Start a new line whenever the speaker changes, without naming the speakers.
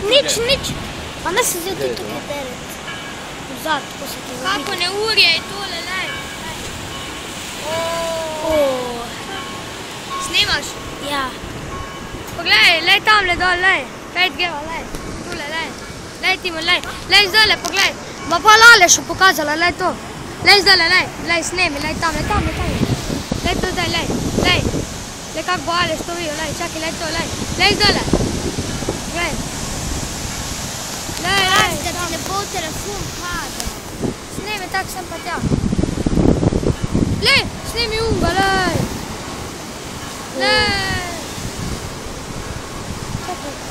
Nič. Pa ne se zdaj tudi tukaj tereti. Vzad, ko se ti vidi.
Kako neurje je tole, lej. Snimaš?
Ja.
Poglej, lej tamle dol, lej. Pejt greva, lej. Tule, lej. Lej, Timo, lej. Lej zdole, poglej. Ma pa Alešu pokazala, lej to. Lej zdole, lej. Lej, snemi, lej tamle. Lej to zdaj, lej. Lej. Lej, kak bo Aleš to vidio, lej. Čakaj, lej to, lej. Lej zdole. Lej. Lej.
Da ti ne bo telefon padal.
Snemi tak sem pa tja. Lej, snemi unga, lej. Lej. Čakaj.